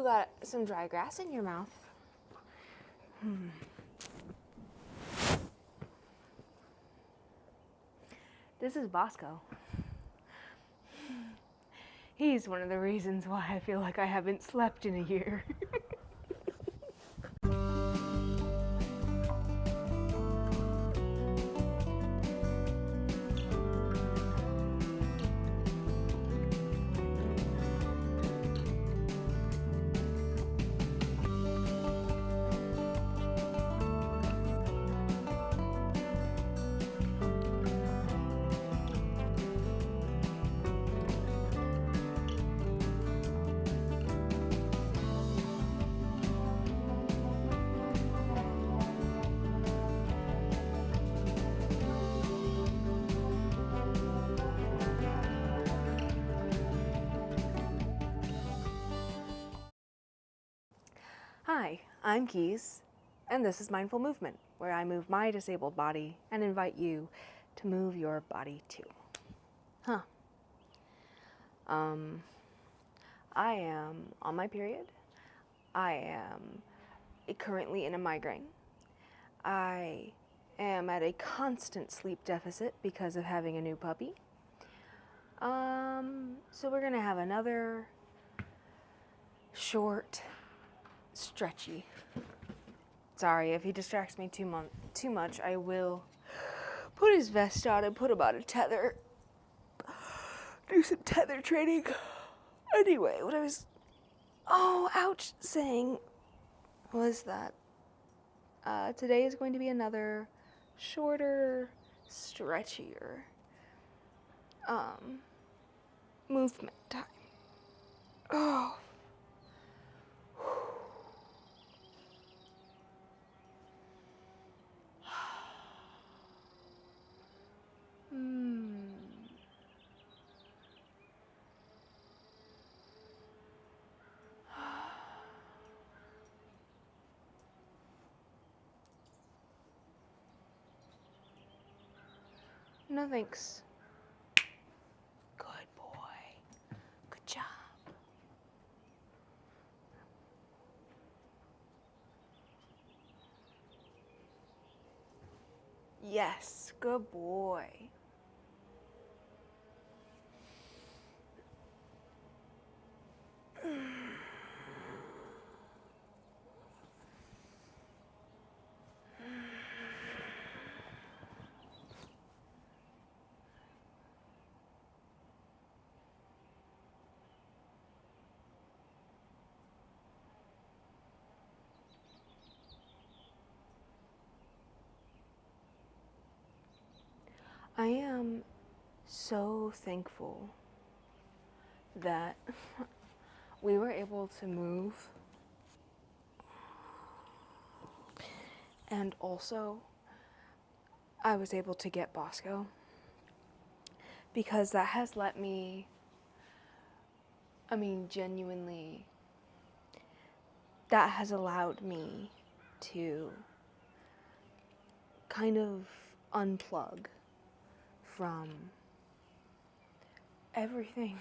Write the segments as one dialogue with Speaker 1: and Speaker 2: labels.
Speaker 1: You got some dry grass in your mouth. This is Bosco. He's one of the reasons why I feel like I haven't slept in a year. Hi, I'm Keys, and this is Mindful Movement, where I move my disabled body and invite you to move your body too. I am on my period. I am currently in a migraine. I am at a constant sleep deficit because of having a new puppy. So we're gonna have another short stretchy. Sorry, if he distracts me too much, I will put his vest on and put him on a tether. Do some tether training. Anyway, what I was, saying was that today is going to be another shorter, stretchier movement time. Oh. No thanks. Good boy. Good job. Yes, good boy. I am so thankful that we were able to move, and also I was able to get Bosco, because that has let me, genuinely, that has allowed me to kind of unplug from everything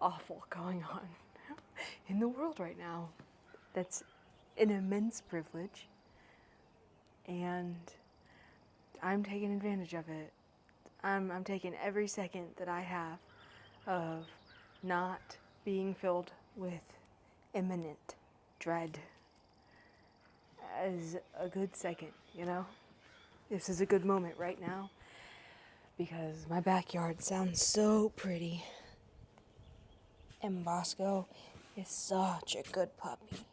Speaker 1: awful going on in the world right now. That's an immense privilege, and I'm taking advantage of it. I'm taking every second that I have of not being filled with imminent dread as a good second, you know? This is a good moment right now because my backyard sounds so pretty. And Bosco is such a good puppy.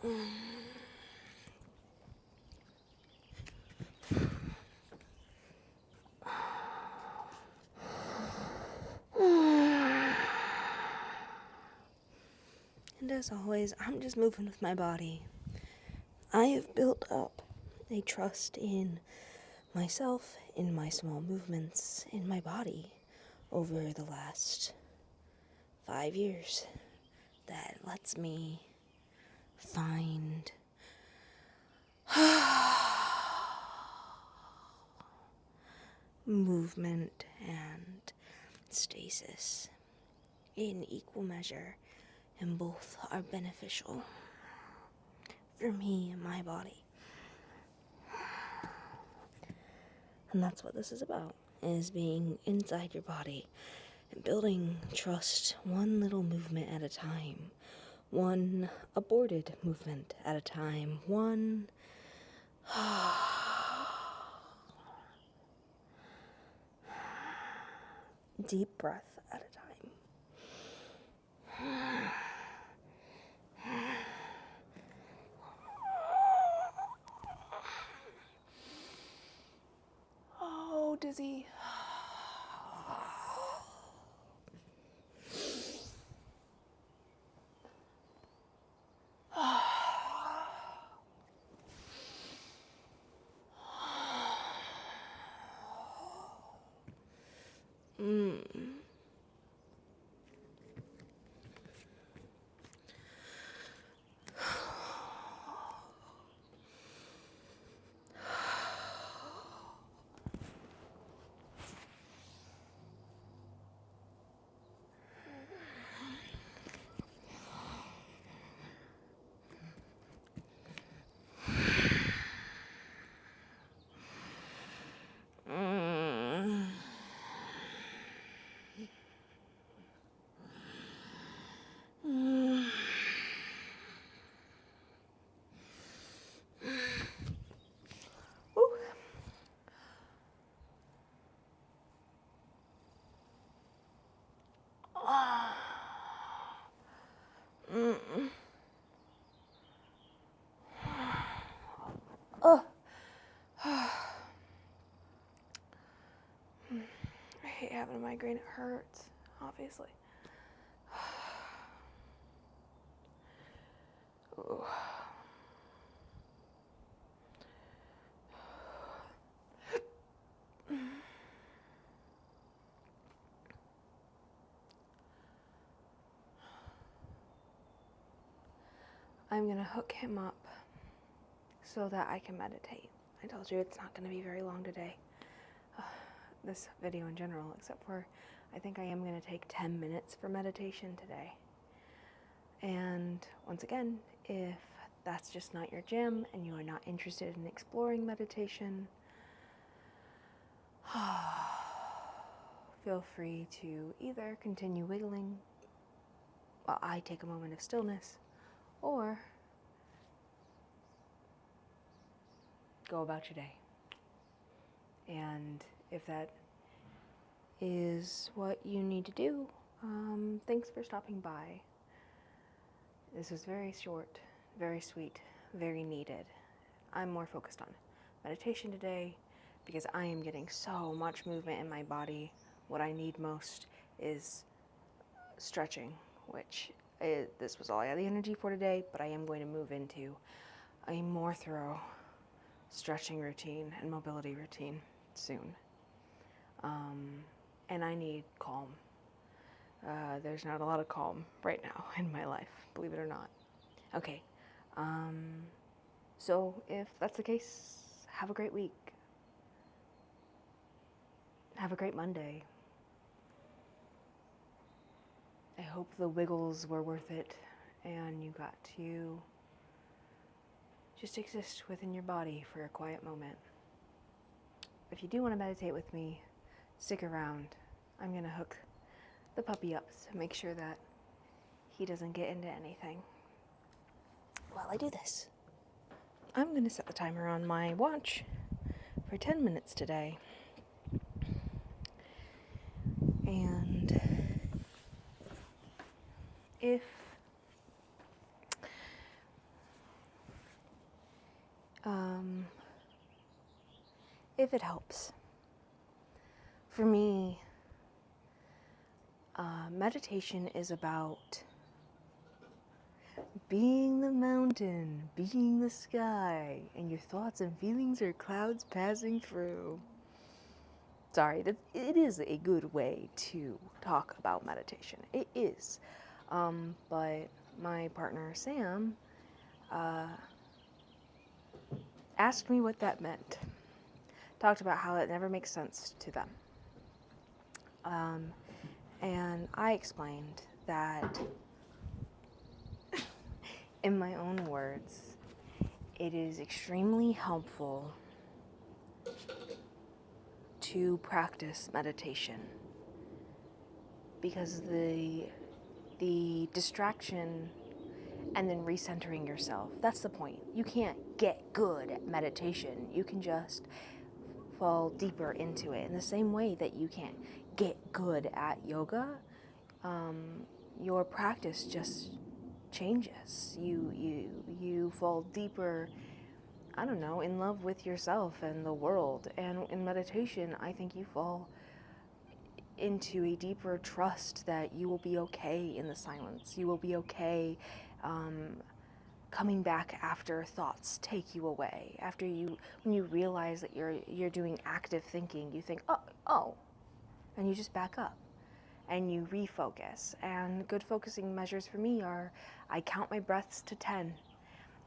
Speaker 1: And as always, I'm just moving with my body. I have built up a trust in myself, in my small movements, in my body over the last 5 years that lets me find movement and stasis in equal measure, and both are beneficial for me and my body. And that's what this is about, is being inside your body and building trust one little movement at a time, one aborted movement at a time, one deep breath at a time. Oh, dizzy. I hate having a migraine. It hurts, obviously. Ooh. I'm gonna hook him up so that I can meditate. I told you it's not gonna be very long today. This video in general, except for I think I am gonna take 10 minutes for meditation today. And once again, if that's just not your jam and you are not interested in exploring meditation, feel free to either continue wiggling while I take a moment of stillness, or go about your day. And if that is what you need to do, thanks for stopping by. This was very short, very sweet, very needed. I'm more focused on meditation today because I am getting so much movement in my body. What I need most is stretching, which this was all I had the energy for today, but I am going to move into a more thorough stretching routine and mobility routine soon. And I need calm. There's not a lot of calm right now in my life, believe it or not. Okay, so if that's the case, have a great week. Have a great Monday. I hope the wiggles were worth it and you got to just exist within your body for a quiet moment. If you do want to meditate with me, stick around. I'm going to hook the puppy up to make sure that he doesn't get into anything while I do this. I'm going to set the timer on my watch for 10 minutes today. And if if it helps. For me, meditation is about being the mountain, being the sky, and your thoughts and feelings are clouds passing through. Sorry, it is a good way to talk about meditation. It is. But my partner, Sam, asked me what that meant. Talked about how it never makes sense to them. And I explained that, in my own words, it is extremely helpful to practice meditation because the distraction and then recentering yourself, that's the point. You can't get good at meditation. You can just fall deeper into it. In the same way that you can't get good at yoga, your practice just changes. You fall deeper, I don't know, in love with yourself and the world. And in meditation, I think you fall into a deeper trust that you will be okay in the silence. You will be okay coming back after thoughts take you away. When you realize that you're doing active thinking, you think, oh, and you just back up and you refocus. And good focusing measures for me are, I count my breaths to 10.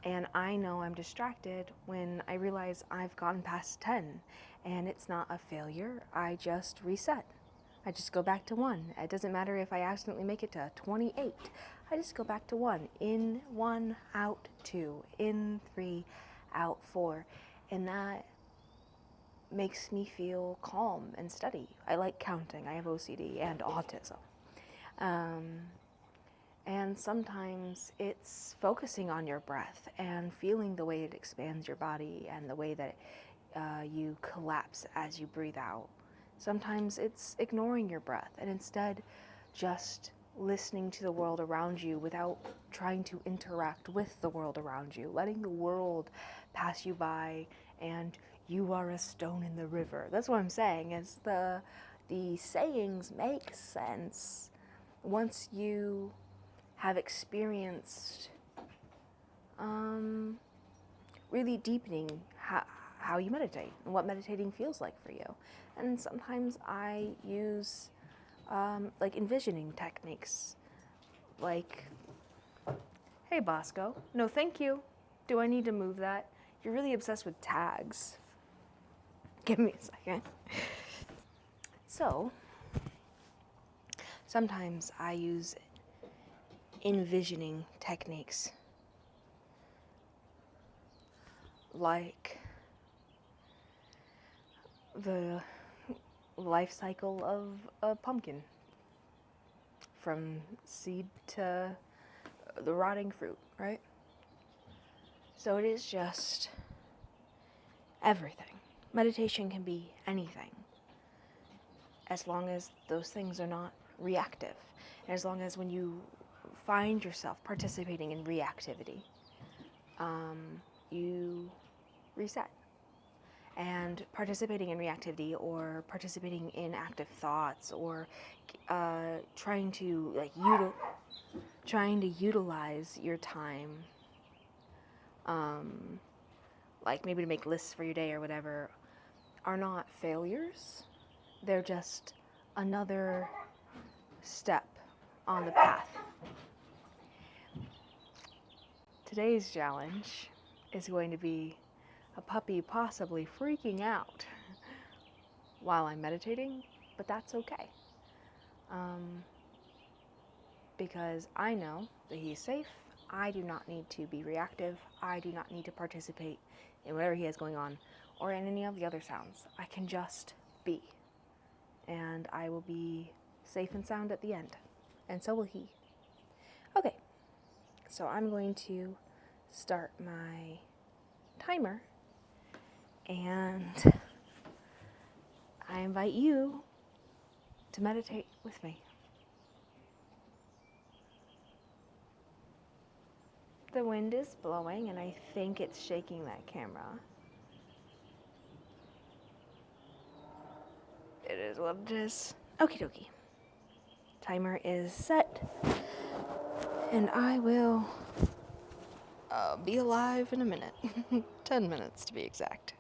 Speaker 1: And I know I'm distracted when I realize I've gone past 10. And it's not a failure. I just reset. I just go back to 1. It doesn't matter if I accidentally make it to 28. I just go back to 1. In 1, out 2. In 3, out 4. And that makes me feel calm and steady. I like counting. I have OCD and autism. And sometimes it's focusing on your breath and feeling the way it expands your body and the way that you collapse as you breathe out. Sometimes it's ignoring your breath and instead just listening to the world around you without trying to interact with the world around you, letting the world pass you by and you are a stone in the river. That's what I'm saying, is the sayings make sense once you have experienced really deepening how you meditate and what meditating feels like for you. And sometimes I use like envisioning techniques, like, hey Bosco, no thank you. Do I need to move that? You're really obsessed with tags. Give me a second. So, sometimes I use envisioning techniques, like the life cycle of a pumpkin, from seed to the rotting fruit, right? So it is just everything. Meditation can be anything, as long as those things are not reactive, and as long as when you find yourself participating in reactivity, you reset. And participating in reactivity or participating in active thoughts or trying to utilize your time, like maybe to make lists for your day or whatever, are not failures. They're just another step on the path. Today's challenge is going to be a puppy possibly freaking out while I'm meditating, but that's okay. Because I know that he's safe. I do not need to be reactive. I do not need to participate in whatever he has going on or in any of the other sounds. I can just be. And I will be safe and sound at the end. And so will he. Okay, so I'm going to start my timer, and I invite you to meditate with me. The wind is blowing, and I think it's shaking that camera. it is what it is. Okie dokie. Timer is set. And I will be alive in a minute. 10 minutes to be exact.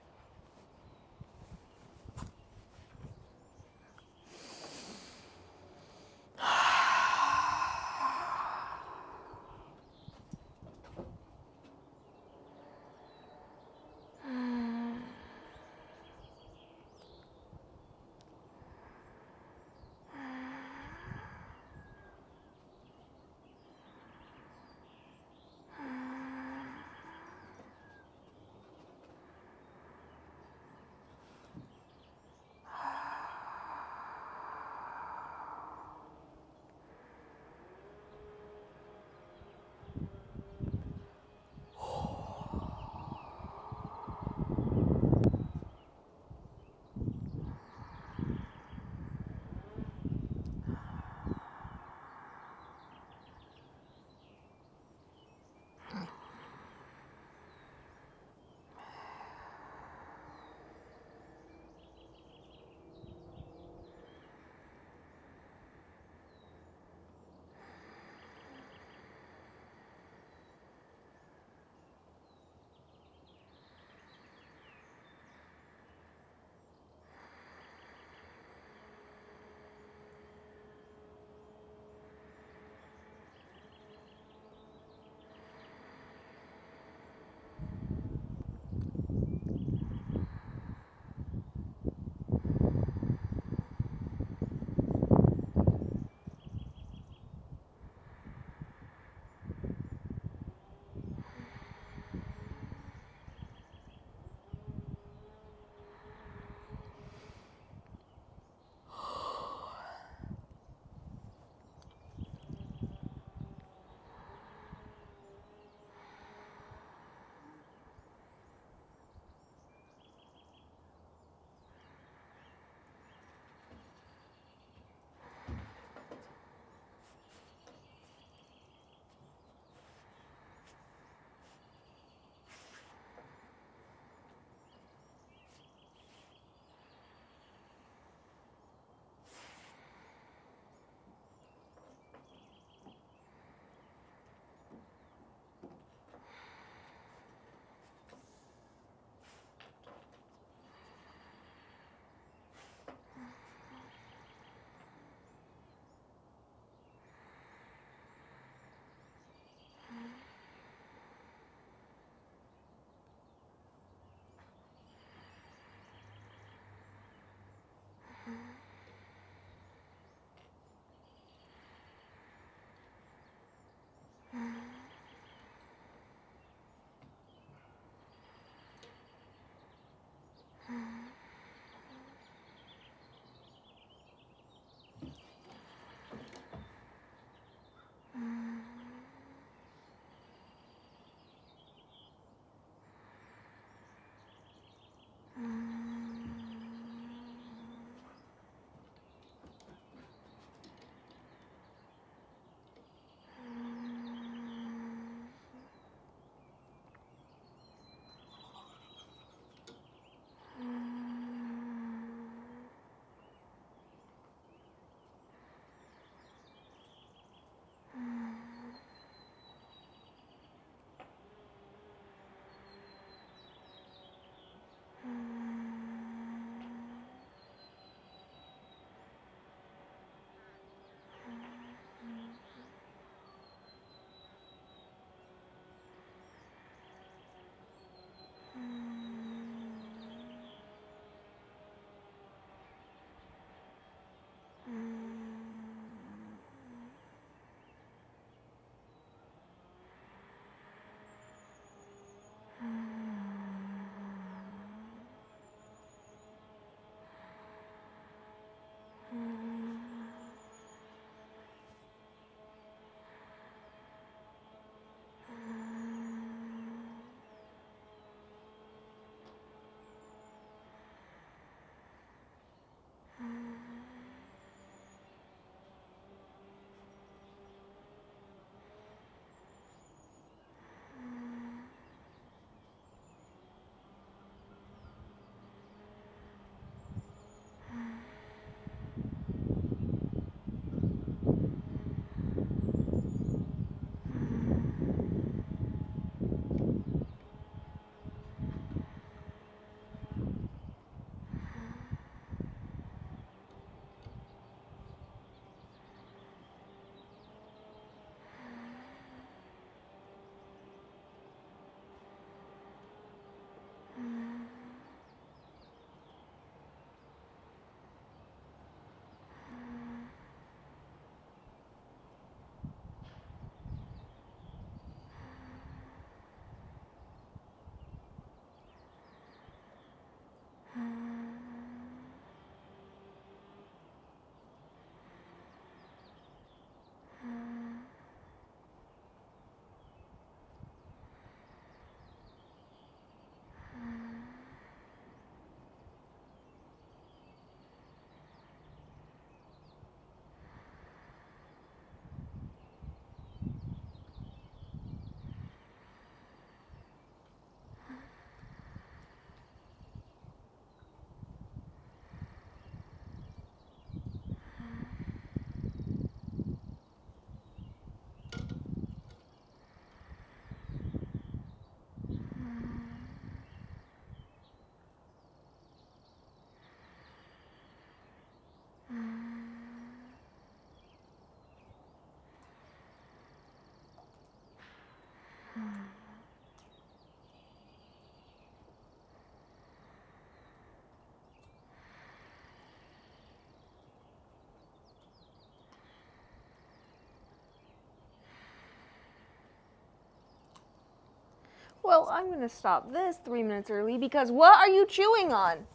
Speaker 1: Well, I'm gonna stop this 3 minutes early because what are you chewing on?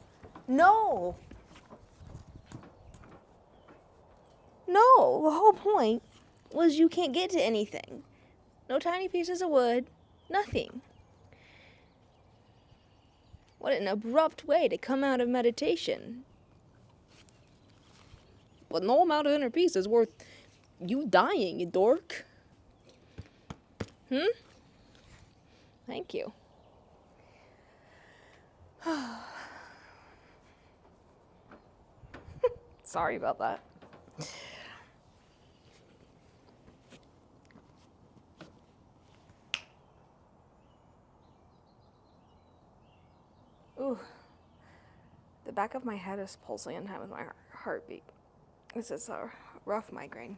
Speaker 1: No. No, the whole point was you can't get to anything. No tiny pieces of wood, nothing. What an abrupt way to come out of meditation. But no amount of inner peace is worth you dying, you dork. Thank you. Sorry about that. Ooh. The back of my head is pulsing in time with my heartbeat. This is a rough migraine.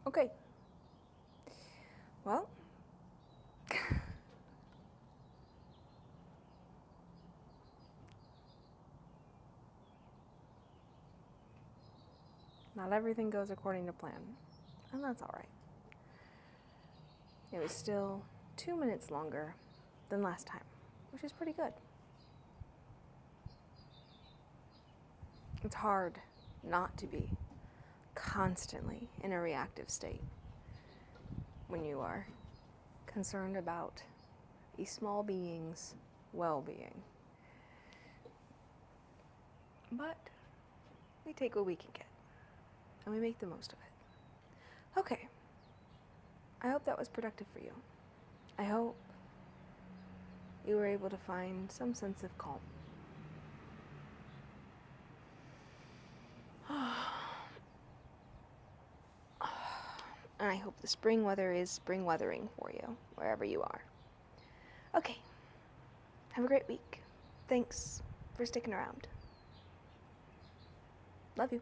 Speaker 1: Okay. Well, not everything goes according to plan, and that's all right. It was still 2 minutes longer than last time, which is pretty good. It's hard not to be constantly in a reactive state when you are concerned about a small being's well-being. But we take what we can get, and we make the most of it. Okay. I hope that was productive for you. I hope you were able to find some sense of calm. And I hope the spring weather is spring weathering for you, wherever you are. Okay. Have a great week. Thanks for sticking around. Love you.